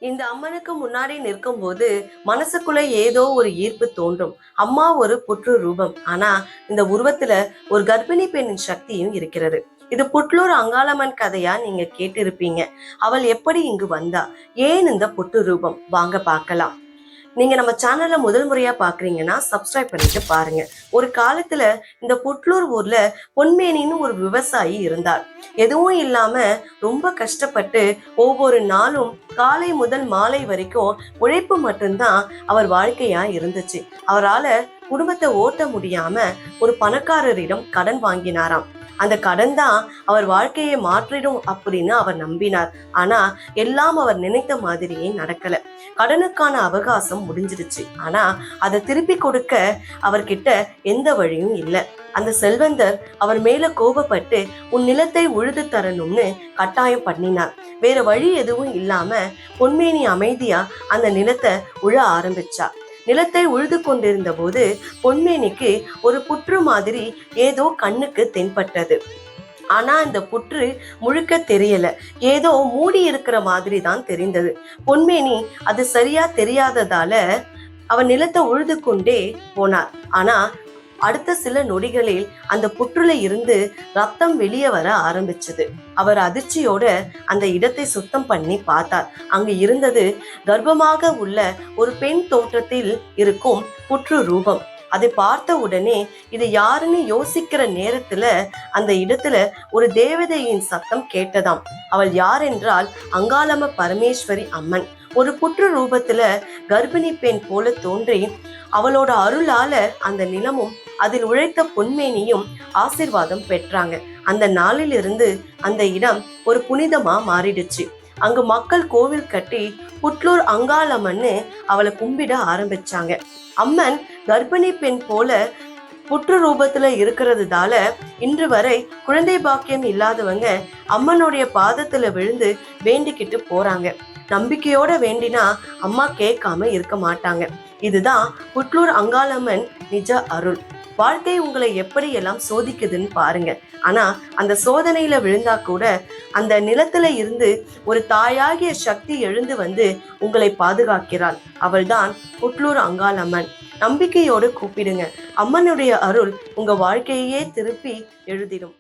இந்த அம்மனுக்கு முன்னாடி நிற்கும் போது மனசுக்குள்ள ஏதோ ஒரு ஈர்ப்பு தோன்றும். அம்மா ஒரு புற்று ரூபம், ஆனா இந்த உருவத்துல ஒரு கர்ப்பிணி பெண்ணின் சக்தியும் இருக்கிறது. இது புட்லூர் அங்காளம்மன் கதையா நீங்க கேட்டிருப்பீங்க. அவள் எப்படி இங்கு வந்தா, ஏன் இந்த புற்று ரூபம், வாங்க பார்க்கலாம். நீங்க நம்ம சேனல்ல முதல் முறையா பாக்குறீங்கன்னா சப்ஸ்கிரைப் பண்ணிட்டு பாருங்க. ஒரு காலத்துல இந்த புட்லூர் ஊர்ல பொன்மேனின்னு ஒரு விவசாயி இருந்தார். எதுவும் இல்லாம ரொம்ப கஷ்டப்பட்டு ஒவ்வொரு நாளும் காலை முதல் மாலை வரைக்கும் உழைப்பு மட்டும்தான் அவர் வாழ்க்கையா இருந்துச்சு. அவரால குடும்பத்தை ஓட்ட முடியாம ஒரு பணக்காரரிடம் கடன் வாங்கினாராம். அந்த கடன் தான் அவர் வாழ்க்கையை மாற்றிடும் அப்படின்னு அவர் நம்பினார். ஆனா எல்லாம் அவர் நினைத்த மாதிரியே நடக்கல. கடனுக்கான அவகாசம் முடிஞ்சிருச்சு. ஆனா அதை திருப்பி கொடுக்க அவர்கிட்ட எந்த வழியும் இல்லை. அந்த செல்வந்தர் அவர் மேல கோபப்பட்டு உன் நிலத்தை உழுது தரணும்னு கட்டாயம் பண்ணினார். வேற வழி எதுவும் இல்லாம பொன்மேனி அமைதியா அந்த நிலத்தை உழ ஆரம்பிச்சா. நிலத்தை உழுது கொண்டிருந்த போது பொன்மேனிக்கு ஒரு புற்று மாதிரி ஏதோ கண்ணுக்கு தென்பட்டது. ஆனா இந்த புற்று முழுக்க தெரியல, ஏதோ மூடி இருக்கிற மாதிரி தான் தெரிந்தது. பொன்மேனி அது சரியா தெரியாததால அவன் நிலத்தை உழுது கொண்டே போனார். ஆனா அடுத்த சில நொடிகளில் அந்த புற்றுல இருந்து ரத்தம் வெளியே வர ஆரம்பிச்சது. அவர் அதிர்ச்சியோட அந்த இடத்தை சுத்தம் பண்ணி பார்த்தார். அங்கு இருந்தது கர்ப்பமாக உள்ள ஒரு பெண் தோற்றத்தில் இருக்கும் புற்று ரூபம். அதை பார்த்த உடனே இது யாருன்னு யோசிக்கிற நேரத்துல அந்த இடத்துல ஒரு தேவதையின் சத்தம் கேட்டதாம். அவள் யார் என்றால் அங்காளம்ம பரமேஸ்வரி அம்மன். ஒரு புற்று ரூபத்துல கர்ப்பிணி பெண் போல தோன்றி அவளோட அருளால அந்த நிலமும் அதில் உழைத்த பொன்மேனியும் ஆசிர்வாதம் பெற்றாங்க. அந்த நாளிலிருந்து அந்த இடம் ஒரு புனிதமா மாறிடுச்சு. அங்கு மக்கள் கோவில் கட்டி புட்லூர் அங்காளம்மன்னு அவளை கும்பிட ஆரம்பிச்சாங்க. அம்மன் கர்ப்பிணி பெண் போல புற்று ரூபத்துல இருக்கிறதுனால இன்று வரை குழந்தை பாக்கியம் இல்லாதவங்க அம்மனுடைய பாதத்துல விழுந்து வேண்டிக்கிட்டு போறாங்க. நம்பிக்கையோட வேண்டினா அம்மா கேட்காம இருக்க மாட்டாங்க. இதுதான் புட்லூர் அங்காளம்மன் நிஜ அருள். வாழ்க்கை உங்களை எப்படி எல்லாம் சோதிக்குதுன்னு பாருங்க. ஆனா அந்த சோதனையில விழுந்தா கூட அந்த நிலத்துல இருந்து ஒரு தாயாகிய சக்தி எழுந்து வந்து உங்களை பாதுகாக்கிறாள். அவள்தான் புட்லூர் அங்காளம்மன். நம்பிக்கையோடு கூப்பிடுங்க. அம்மனுடைய அருள் உங்க வாழ்க்கையே திருப்பி எழுதிடும்.